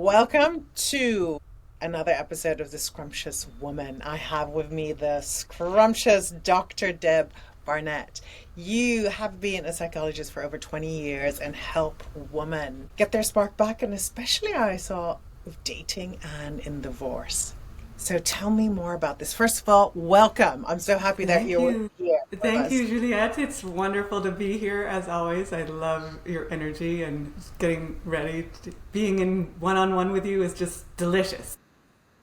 Welcome to another episode of the Scrumptious Woman. I have with me the scrumptious Dr. Deb Barnett. You have been a psychologist for over 20 years and help women get their spark back, and especially I saw with dating and in divorce. So tell me more about this. First of all, welcome. I'm so happy that Thank you're you. here with Thank us. you, Juliette. It's wonderful to be here as always. I love your energy and getting ready. Being in one-on-one with you is just delicious.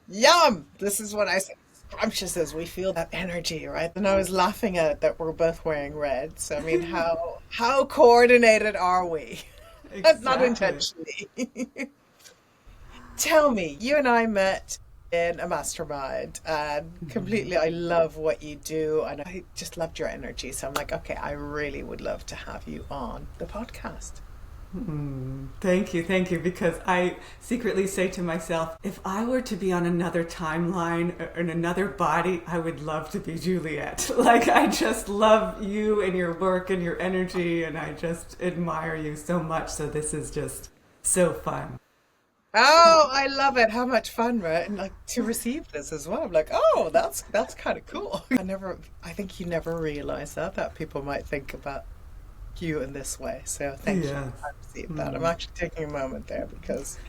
Yum! This is what I say. Scrumptious is we feel that energy, right? And I was laughing at that we're both wearing red. So I mean, how coordinated are we? Not Exactly. intentionally. Tell me, you and I met in a mastermind and completely I love what you do and I just loved your energy. So I'm like, okay, I really would love to have you on the podcast. Thank you, because I secretly say to myself, if I were to be on another timeline or in another body, I would love to be Juliette. Like, I just love you and your work and your energy, and I just admire you so much. So this is just so fun. Oh, I love it. How much fun, right? And like to receive this as well. I'm like, oh, that's kind of cool. I think you never realize that people might think about you in this way. So thank you. Yes. I received that. I'm actually taking a moment there because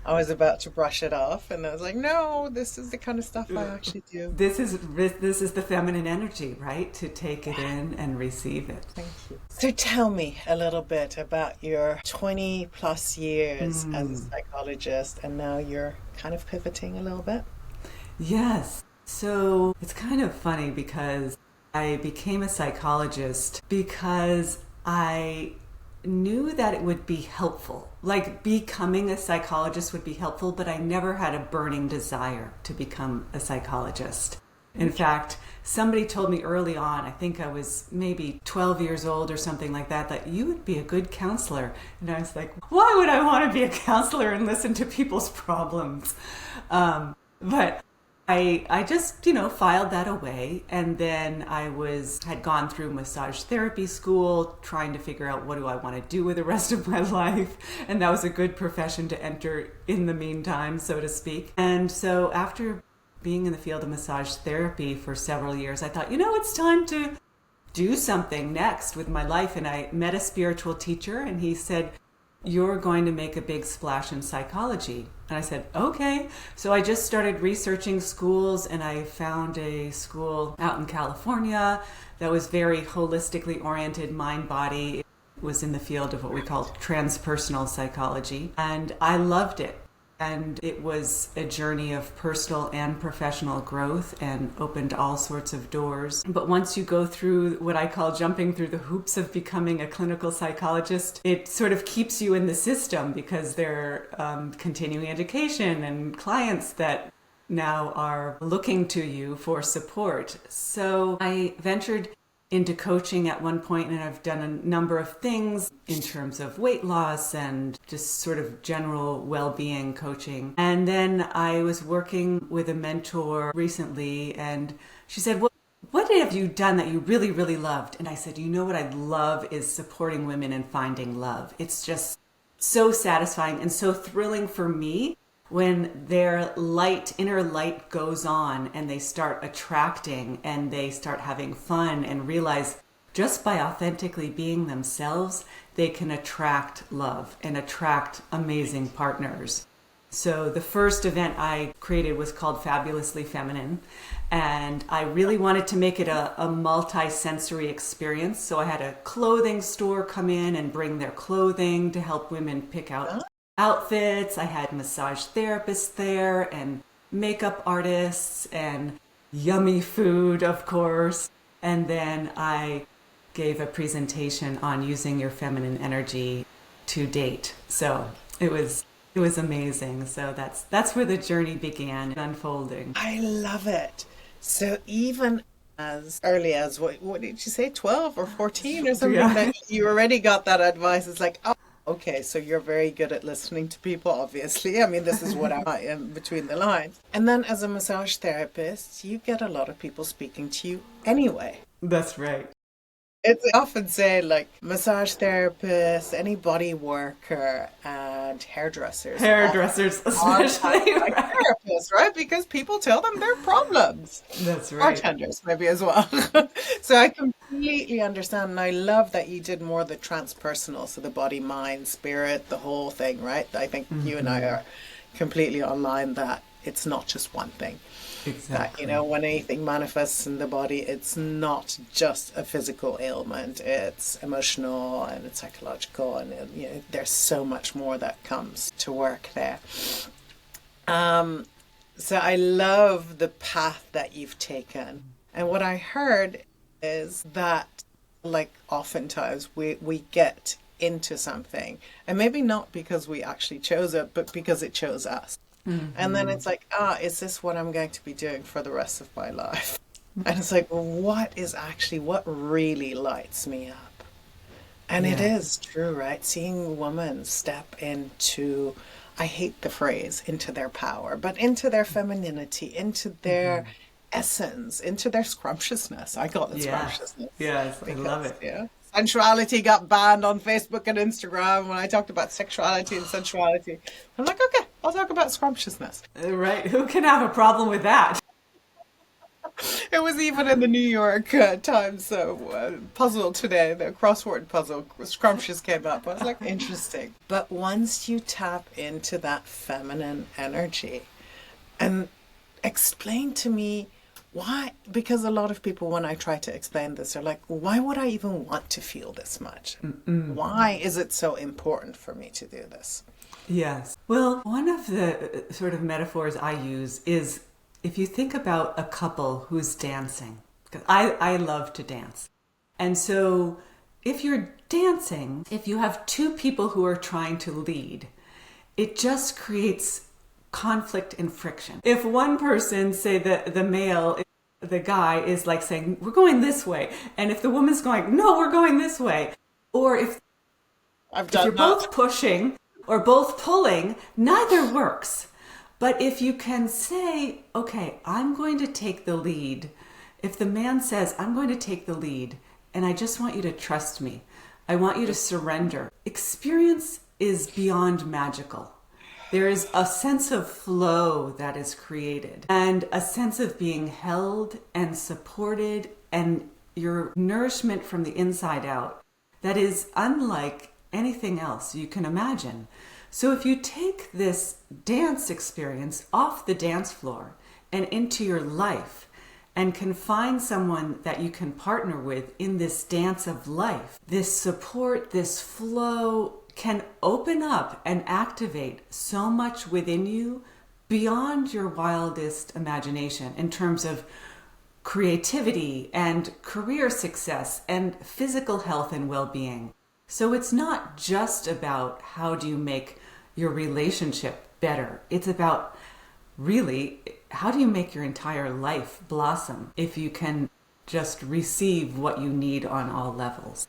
I was about to brush it off and I was like, no, this is the kind of stuff I actually do. This is the feminine energy, right? To take it in and receive it. Thank you. So tell me a little bit about your 20 plus years as a psychologist and now you're kind of pivoting a little bit. Yes. So it's kind of funny because I became a psychologist because I knew that it would be helpful. Like, becoming a psychologist would be helpful, but I never had a burning desire to become a psychologist. In fact, somebody told me early on, I think I was maybe 12 years old or something like that, that you would be a good counselor. And I was like, why would I want to be a counselor and listen to people's problems? But I just, filed that away. And then had gone through massage therapy school, trying to figure out what do I want to do with the rest of my life. And that was a good profession to enter in the meantime, so to speak. And so after being in the field of massage therapy for several years, I thought, it's time to do something next with my life. And I met a spiritual teacher and he said, you're going to make a big splash in psychology. And I said, okay. So I just started researching schools and I found a school out in California that was very holistically oriented, mind body. It was in the field of what we call transpersonal psychology. And I loved it. And it was a journey of personal and professional growth and opened all sorts of doors. But once you go through what I call jumping through the hoops of becoming a clinical psychologist, it sort of keeps you in the system because there are continuing education and clients that now are looking to you for support. So I ventured into coaching at one point, and I've done a number of things in terms of weight loss and just sort of general well-being coaching. And then I was working with a mentor recently, and she said, well, what have you done that you really, really loved? And I said, what I love is supporting women and finding love. It's just so satisfying and so thrilling for me when their inner light goes on and they start attracting and they start having fun and realize just by authentically being themselves, they can attract love and attract amazing partners. So the first event I created was called Fabulously Feminine, and I really wanted to make it a multi-sensory experience. So I had a clothing store come in and bring their clothing to help women pick out outfits. I had massage therapists there and makeup artists and yummy food, of course. And then I gave a presentation on using your feminine energy to date. So it was amazing. So that's where the journey began unfolding. I love it. So even as early as what did you say, 12 or 14 or something, Yeah. that you already got that advice. It's like, oh, okay, so you're very good at listening to people, obviously. I mean, this is what I am between the lines. And then as a massage therapist, you get a lot of people speaking to you anyway. That's right. It's often said like massage therapist, any body worker, and hairdressers Hairdressers are especially, like right? therapists, right? Because people tell them their problems. That's right. Bartenders, maybe as well. So I completely understand. And I love that you did more of the transpersonal. So the body, mind, spirit, the whole thing, right? I think you and I are completely online that it's not just one thing. That, Exactly. when anything manifests in the body, it's not just a physical ailment, it's emotional and it's psychological, and there's so much more that comes to work there. So I love the path that you've taken. And what I heard is that, like, oftentimes we get into something, and maybe not because we actually chose it, but because it chose us. And then it's like, is this what I'm going to be doing for the rest of my life? And it's like, well, what really lights me up? And it Yeah. is true, right? Seeing women step into, I hate the phrase, into their power, but into their femininity, into their essence, into their scrumptiousness. I call it Yes. scrumptiousness Yes. I love because, it. yeah. Sensuality got banned on Facebook and Instagram when I talked about sexuality and sensuality. I'm like, okay, I'll talk about scrumptiousness. Right. Who can have a problem with that? It was even in the New York Times puzzle today, the crossword puzzle, scrumptious came up. I was like, interesting. But once you tap into that feminine energy, and explain to me why, because a lot of people, when I try to explain this, are like, why would I even want to feel this much? Why is it so important for me to do this? Yes. Well, one of the sort of metaphors I use is if you think about a couple who's dancing, because I love to dance. And so if you're dancing, if you have two people who are trying to lead, it just creates conflict and friction. If one person, say the male, the guy is like saying, we're going this way. And if the woman's going, no, we're going this way. Or if I've you're done both that. pushing or both pulling, neither works. But if you can say, okay, I'm going to take the lead. If the man says, I'm going to take the lead, and I just want you to trust me. I want you to surrender. Experience is beyond magical. There is a sense of flow that is created and a sense of being held and supported and your nourishment from the inside out that is unlike anything else you can imagine. So if you take this dance experience off the dance floor and into your life and can find someone that you can partner with in this dance of life, this support, this flow can open up and activate so much within you beyond your wildest imagination in terms of creativity and career success and physical health and well-being. So it's not just about how do you make your relationship better. It's about really how do you make your entire life blossom if you can just receive what you need on all levels.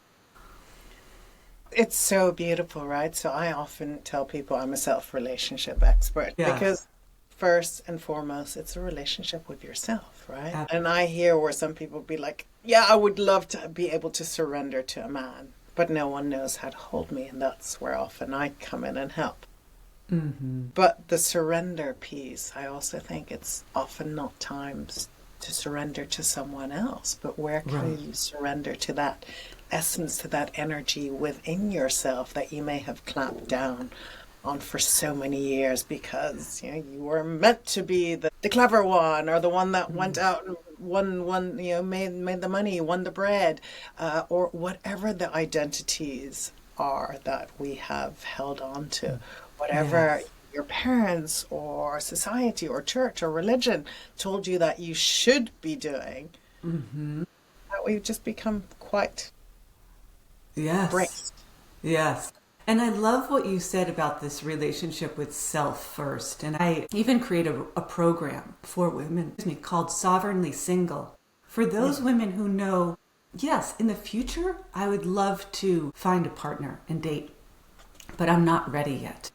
It's so beautiful, right? So I often tell people I'm a self-relationship expert Yes. because first and foremost, it's a relationship with yourself, right? Ab- And I hear where some people be like, yeah, I would love to be able to surrender to a man, but no one knows how to hold me. And that's where often I come in and help. But the surrender piece, I also think it's often not times to surrender to someone else, but where can Right. you surrender to that essence, to that energy within yourself that you may have clamped down on for so many years because you were meant to be the clever one or the one that went out and won made the money, won the bread, or whatever the identities are that we have held on to, whatever Yes. your parents or society or church or religion told you that you should be doing, that we've just become quite Yes. braced. Yes. And I love what you said about this relationship with self first. And I even created a program for women called Sovereignly Single. For those women who know, yes, in the future, I would love to find a partner and date, but I'm not ready yet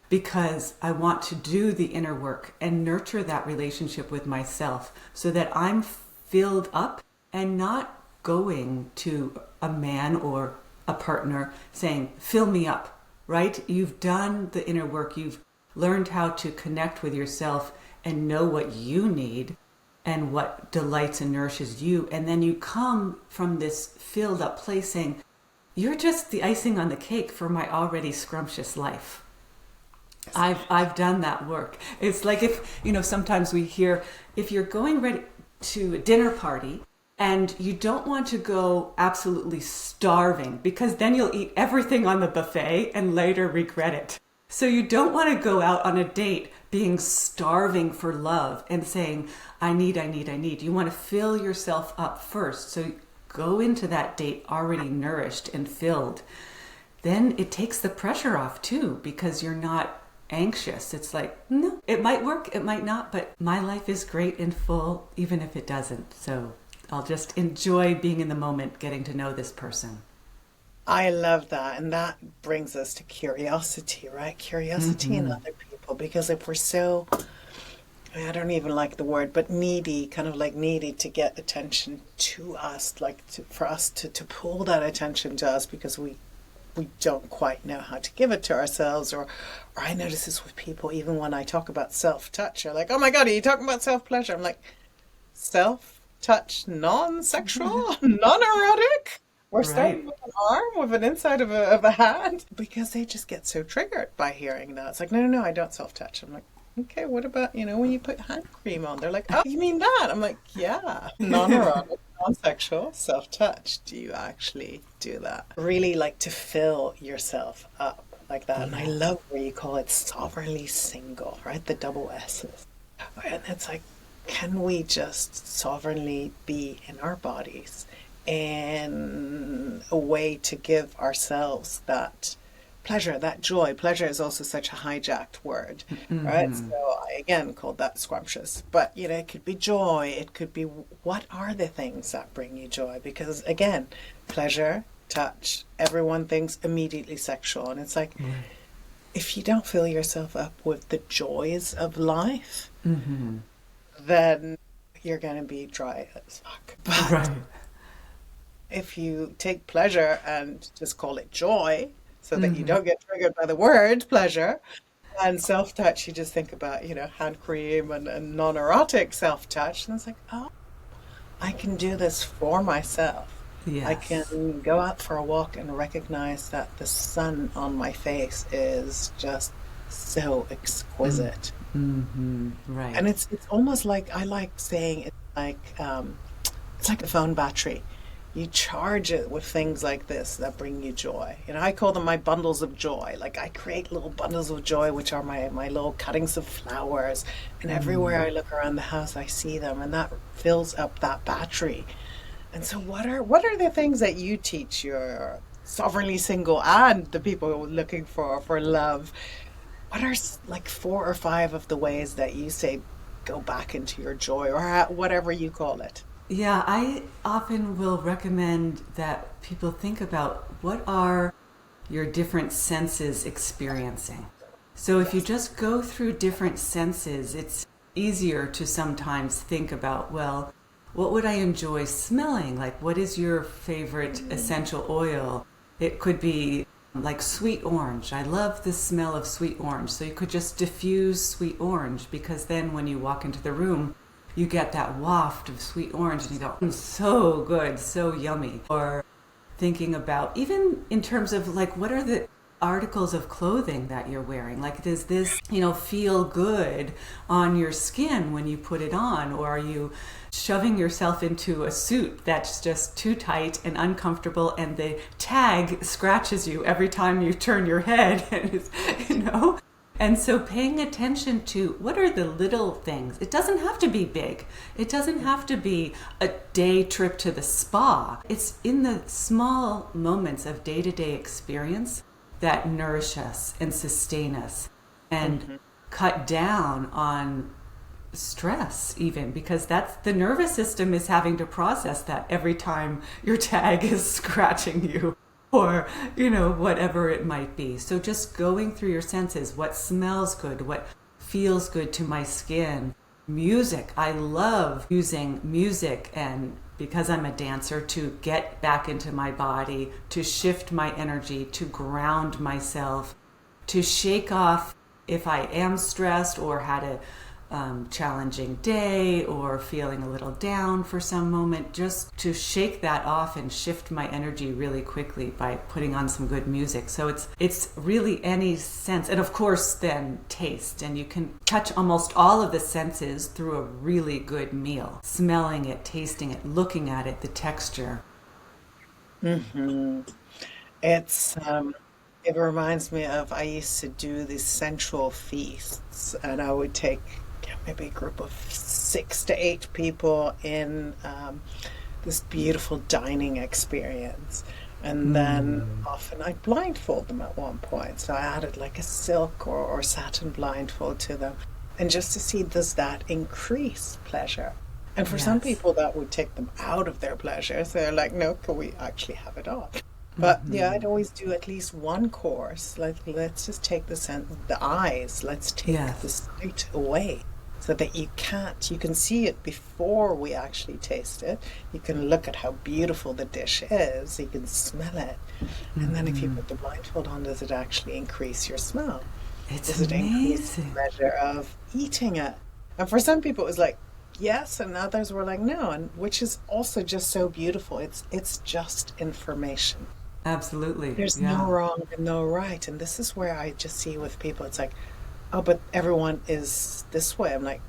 because I want to do the inner work and nurture that relationship with myself so that I'm filled up and not going to a man or a partner saying, fill me up, right? You've done the inner work. You've learned how to connect with yourself and know what you need and what delights and nourishes you. And then you come from this filled up place saying, you're just the icing on the cake for my already scrumptious life. I've done that work. It's like if, sometimes we hear, if you're going ready to a dinner party and you don't want to go absolutely starving, because then you'll eat everything on the buffet and later regret it. So you don't want to go out on a date being starving for love and saying, I need. You want to fill yourself up first. So go into that date already nourished and filled. Then it takes the pressure off too, because you're not anxious. It's like, no, it might work, it might not, but my life is great and full, even if it doesn't. So I'll just enjoy being in the moment, getting to know this person. I love that. And that brings us to curiosity, right? Curiosity in other people. Because if we're so, I don't even like the word, but needy, kind of like needy to get attention to us, like for us to pull that attention to us because we don't quite know how to give it to ourselves. Or I notice this with people, even when I talk about self-touch, they're like, oh my God, are you talking about self-pleasure? I'm like, self-touch, non-sexual, non-erotic? We're starting with an arm, with an inside of a hand, because they just get so triggered by hearing that. It's like, no, I don't self-touch. I'm like, okay, what about, when you put hand cream on? They're like, oh, you mean that? I'm like, yeah, non-erotic, non-sexual, self-touch. Do you actually do that? Really like to fill yourself up like that. And I love where you call it sovereignly single, right? The double S's. And it's like, can we just sovereignly be in our bodies? And a way to give ourselves that pleasure, that joy. Pleasure is also such a hijacked word, right? So I again called that scrumptious. But it could be joy. It could be, what are the things that bring you joy? Because again, pleasure, touch, everyone thinks immediately sexual, and it's like, if you don't fill yourself up with the joys of life, then you're gonna be dry as fuck. But if you take pleasure and just call it joy, so that you don't get triggered by the word pleasure, and self-touch, you just think about, hand cream and non-erotic self-touch, and it's like, oh, I can do this for myself. Yes. I can go out for a walk and recognize that the sun on my face is just so exquisite. Right. And it's almost like, I like saying it's like a phone battery. You charge it with things like this that bring you joy. I call them my bundles of joy. Like, I create little bundles of joy, which are my little cuttings of flowers. And everywhere I look around the house, I see them, and that fills up that battery. And so what are the things that you teach your sovereignly single and the people looking for love? What are like 4 or 5 of the ways that you say, go back into your joy, or whatever you call it? Yeah, I often will recommend that people think about, what are your different senses experiencing? So if you just go through different senses, it's easier to sometimes think about, well, what would I enjoy smelling? Like, what is your favorite essential oil? It could be like sweet orange. I love the smell of sweet orange. So you could just diffuse sweet orange, because then when you walk into the room, you get that waft of sweet orange and you go, so good, so yummy. Or thinking about, even in terms of like, what are the articles of clothing that you're wearing? Like, does this, feel good on your skin when you put it on? Or are you shoving yourself into a suit that's just too tight and uncomfortable, and the tag scratches you every time you turn your head? And it's, And so paying attention to, what are the little things? It doesn't have to be big. It doesn't have to be a day trip to the spa. It's in the small moments of day-to-day experience that nourish us and sustain us and cut down on stress, even, because that's, the nervous system is having to process that every time your tag is scratching you, or whatever it might be. So just going through your senses, what smells good, what feels good to my skin. Music, I love using music, and because I'm a dancer, to get back into my body, to shift my energy, to ground myself, to shake off if I am stressed or had a challenging day or feeling a little down for some moment, just to shake that off and shift my energy really quickly by putting on some good music. So it's really any sense, and of course then taste, and you can touch almost all of the senses through a really good meal, smelling it, tasting it, looking at it, the texture. Hmm. It's it reminds me of I used to do these sensual feasts, and I would take maybe a group of 6 to 8 people in this beautiful dining experience. And then often I'd blindfold them at one point. So I added like a silk or satin blindfold to them. And just to see, does that increase pleasure? And for some Yes. people, that would take them out of their pleasure. So they're like, no, can we actually have it off? But yeah, I'd always do at least one course. Like, let's just take the eyes, let's take the Yes. sight away so that you can see it before we actually taste it. You can look at how beautiful the dish is, you can smell it. And then if you put the blindfold on, does it actually increase your smell? It's Does it increase the amazing. pleasure of eating it? And for some people, it was like, yes, and others were like, no, and which is also just so beautiful. It's just information. Absolutely. There's no Yeah. wrong and no right. And this is where I just see with people, it's like, oh, but everyone is this way. I'm like,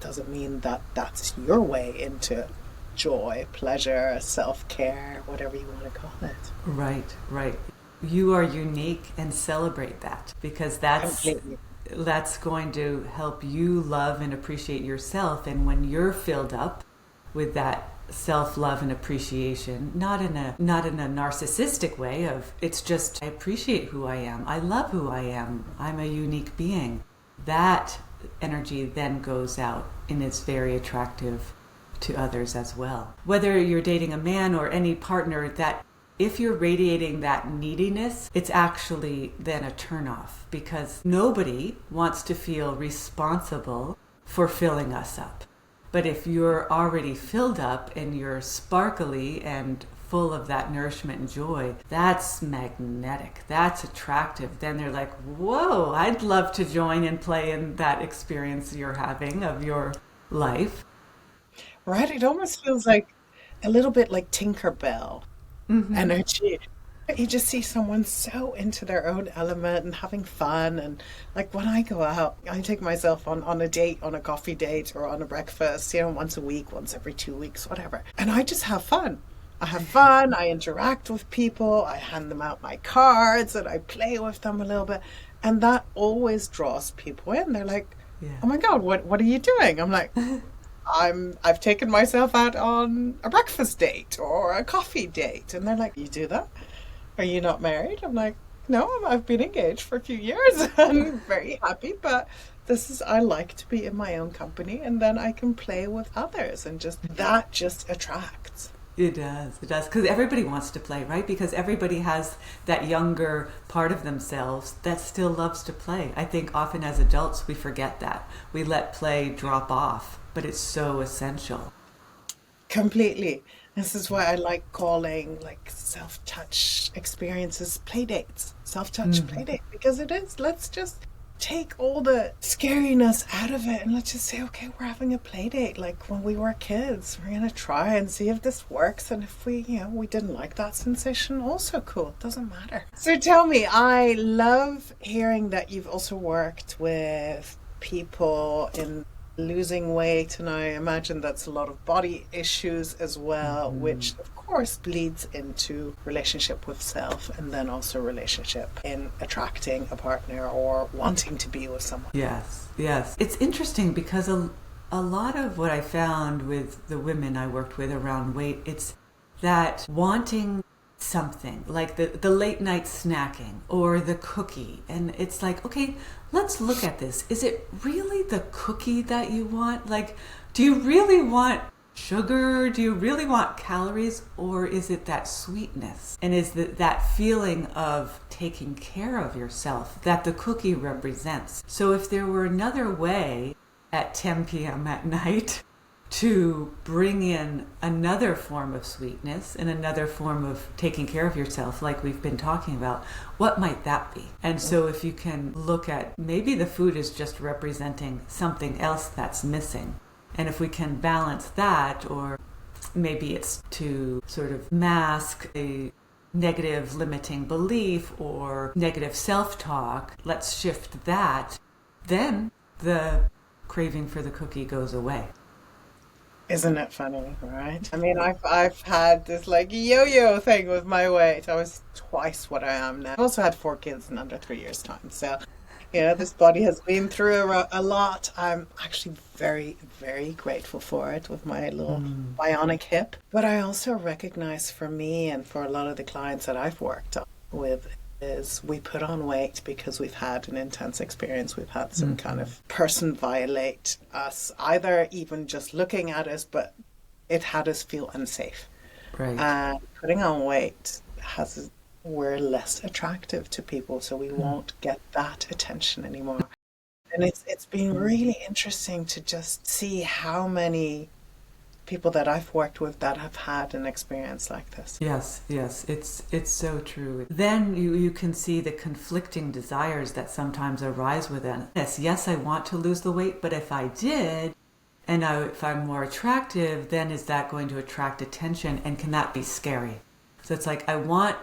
doesn't mean that that's your way into joy, pleasure, self-care, whatever you want to call it. Right, right. You are unique and celebrate that, because Completely. that's going to help you love and appreciate yourself. And when you're filled up with that self-love and appreciation, not in a narcissistic way of, it's just, I appreciate who I am, I love who I am, I'm a unique being, that energy then goes out and is very attractive to others as well. Whether you're dating a man or any partner, that if you're radiating that neediness, it's actually then a turnoff, because nobody wants to feel responsible for filling us up. But if you're already filled up and you're sparkly and full of that nourishment and joy, that's magnetic. That's attractive. Then they're like, whoa, I'd love to join and play in that experience you're having of your life. Right? It almost feels like a little bit like Tinkerbell energy. You just see someone so into their own element and having fun. And like when I go out, I take myself on a date, on a coffee date or on a breakfast, once a week, once every 2 weeks, whatever. And I just have fun. I have fun. I interact with people. I hand them out my cards and I play with them a little bit. And that always draws people in. They're like, Yeah. oh my God, what are you doing? I'm like, I've taken myself out on a breakfast date or a coffee date. And they're like, you do that? Are you not married? I'm like, no, I've been engaged for a few years and very happy, but I like to be in my own company and then I can play with others and that just attracts. It does. It does. Because everybody wants to play, right? Because everybody has that younger part of themselves that still loves to play. I think often as adults we forget that. We let play drop off, but it's so essential. Completely. This is why I like calling like self-touch experiences play dates, self-touch play date, because it is, let's just take all the scariness out of it and let's just say, okay, we're having a play date like when we were kids. We're going to try and see if this works. And if we didn't like that sensation, also cool. It doesn't matter. So tell me, I love hearing that you've also worked with people in losing weight, and I imagine that's a lot of body issues as well, which of course bleeds into relationship with self and then also relationship in attracting a partner or wanting to be with someone. Yes, yes. It's interesting because a lot of what I found with the women I worked with around weight, it's that wanting something like the late night snacking or the cookie, and it's like, okay, let's look at this. Is it really the cookie that you want? Like, do you really want sugar? Do you really want calories? Or is it that sweetness? And is that feeling of taking care of yourself that the cookie represents? So if there were another way at 10 p.m. at night to bring in another form of sweetness and another form of taking care of yourself, like we've been talking about, what might that be? And so if you can look at, maybe the food is just representing something else that's missing. And if we can balance that, or maybe it's to sort of mask a negative limiting belief or negative self-talk, let's shift that, then the craving for the cookie goes away. Isn't it funny, right? I mean, I've had this like yo-yo thing with my weight. I was twice what I am now. I've also had 4 kids in under 3 years' time. So, this body has been through a lot. I'm actually very, very grateful for it with my little bionic hip. But I also recognize for me and for a lot of the clients that I've worked with is we put on weight because we've had an intense experience. We've had some kind of person violate us, either even just looking at us, but it had us feel unsafe. Right. And putting on weight we're less attractive to people, so we won't get that attention anymore. And it's been really interesting to just see how many people that I've worked with that have had an experience like this. Yes, it's so true. Then you can see the conflicting desires that sometimes arise within. Yes, I want to lose the weight, but if I did, and if I'm more attractive, then is that going to attract attention, and can that be scary? So it's like I want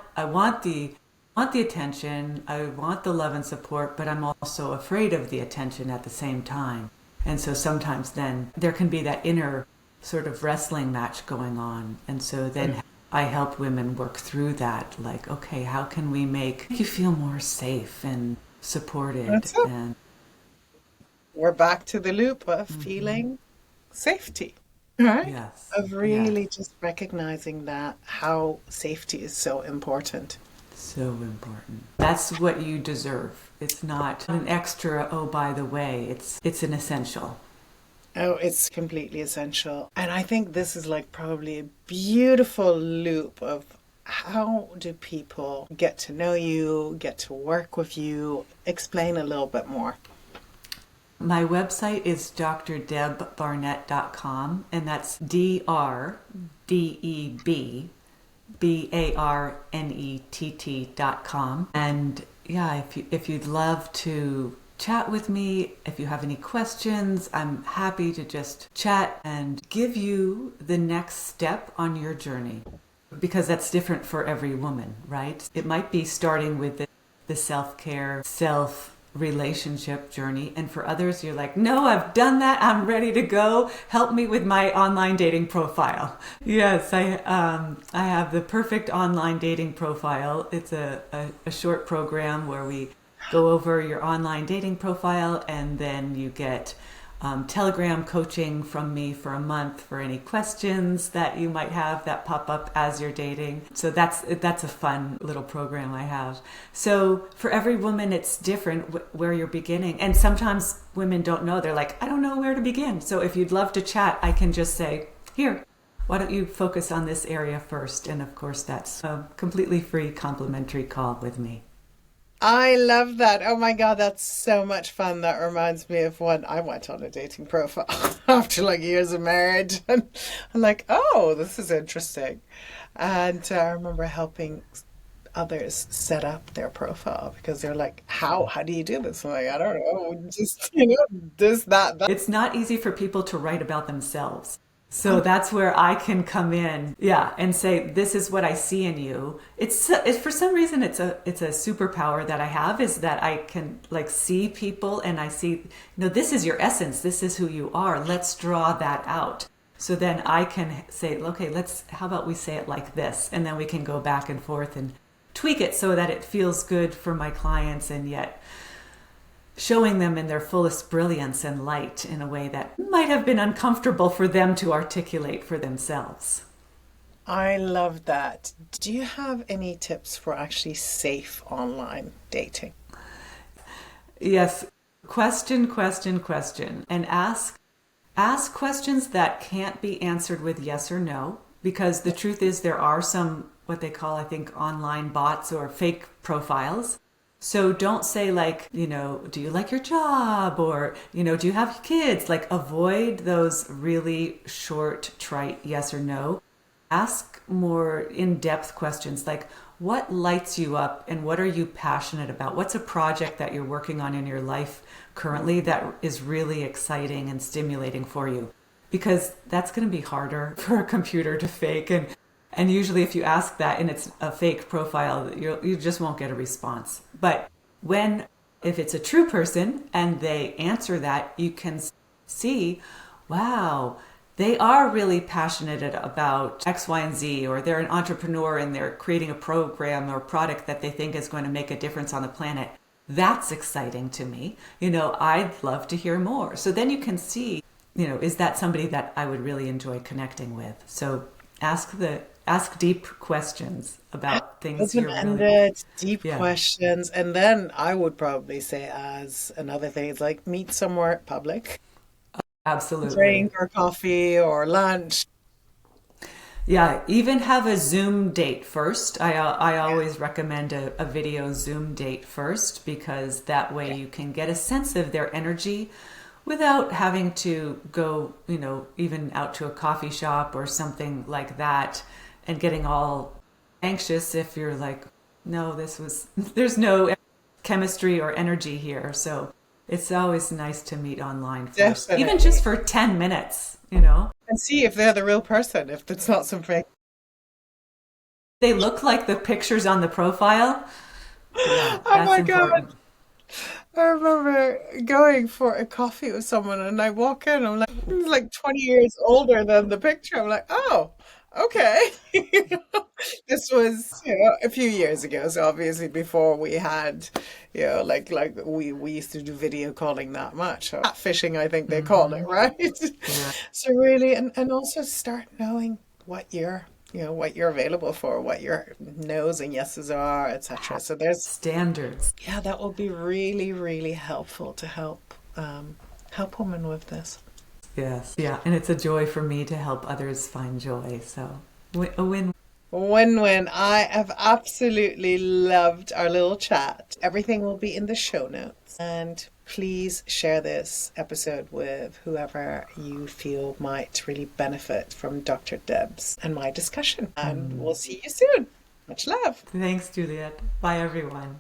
the attention, I want the love and support, but I'm also afraid of the attention at the same time. And so sometimes then there can be that inner sort of wrestling match going on. And so then I help women work through that, like, okay, how can we make you feel more safe and supported? That's it. And we're back to the loop of feeling safety, right? yes, Of really just recognizing that how safety is so important. so important. That's what you deserve. It's not an extra, oh, by the way, it's an essential. Oh, it's completely essential. And I think this is like probably a beautiful loop of how do people get to know you, get to work with you? Explain a little bit more. My website is drdebbarnett.com, and that's DRDEBBARNETT.com. And yeah, if you'd love to chat with me, if you have any questions, I'm happy to just chat and give you the next step on your journey, because that's different for every woman, right? It might be starting with the self-care, self-relationship journey, and for others you're like, no, I've done that, I'm ready to go, help me with my online dating profile. Yes, I have the perfect online dating profile. It's a short program where we go over your online dating profile, and then you get Telegram coaching from me for a month for any questions that you might have that pop up as you're dating. So that's a fun little program I have. So for every woman, it's different where you're beginning. And sometimes women don't know. They're like, I don't know where to begin. So if you'd love to chat, I can just say, here, why don't you focus on this area first? And of course, that's a completely free complimentary call with me. I love that. Oh my God, that's so much fun. That reminds me of when I went on a dating profile after like years of marriage. And I'm like, oh, this is interesting. And I remember helping others set up their profile because they're like, how do you do this? I'm like, I don't know. Just, this, that. It's not easy for people to write about themselves. So that's where I can come in, and say, this is what I see in you. It's for some reason it's a superpower that I have, is that I can like see people and I see, this is your essence, this is who you are. Let's draw that out. So then I can say, okay, how about we say it like this, and then we can go back and forth and tweak it so that it feels good for my clients, and yet showing them in their fullest brilliance and light in a way that might have been uncomfortable for them to articulate for themselves. I love that. Do you have any tips for actually safe online dating? Yes. Question. And ask questions that can't be answered with yes or no, because the truth is there are some, what they call, I think, online bots or fake profiles. So don't say like, do you like your job or, do you have kids? Like avoid those really short, trite yes or no. Ask more in-depth questions like what lights you up and what are you passionate about? What's a project that you're working on in your life currently that is really exciting and stimulating for you? Because that's going to be harder for a computer to fake and usually if you ask that and it's a fake profile, you just won't get a response. But if it's a true person and they answer that, you can see, wow, they are really passionate about X, Y, and Z, or they're an entrepreneur and they're creating a program or product that they think is going to make a difference on the planet. That's exciting to me. I'd love to hear more. So then you can see, is that somebody that I would really enjoy connecting with? So ask deep questions about things you're really, Open-ended, deep yeah, questions. And then I would probably say, as another thing, it's like meet somewhere public, absolutely. drink or coffee or lunch. Yeah, even have a Zoom date first. I Yeah, always recommend a video Zoom date first because that way yeah. you can get a sense of their energy without having to go, even out to a coffee shop or something like that and getting all anxious if you're like, no, there's no chemistry or energy here. So it's always nice to meet online first, even just Definitely. for 10 minutes. And see if they're the real person, if it's not some fake. They look like the pictures on the profile. Yeah, Oh that's my God. important. I remember going for a coffee with someone and I walk in, I'm like, he's like 20 years older than the picture. I'm like, oh, okay. This was, a few years ago. So obviously before we had, like we used to do video calling that much. So catfishing, I think they call it, Hmm. right? Right. So really, and also start knowing what you're available for, what your no's and yeses are, etc. So there's Standards. yeah, that will be really, really helpful to help women with this. Yes. Yeah. And it's a joy for me to help others find joy. So a win. Win-win. I have absolutely loved our little chat. Everything will be in the show notes. And please share this episode with whoever you feel might really benefit from Dr. Deb's and my discussion. And we'll see you soon. Much love. Thanks, Juliette. Bye, everyone.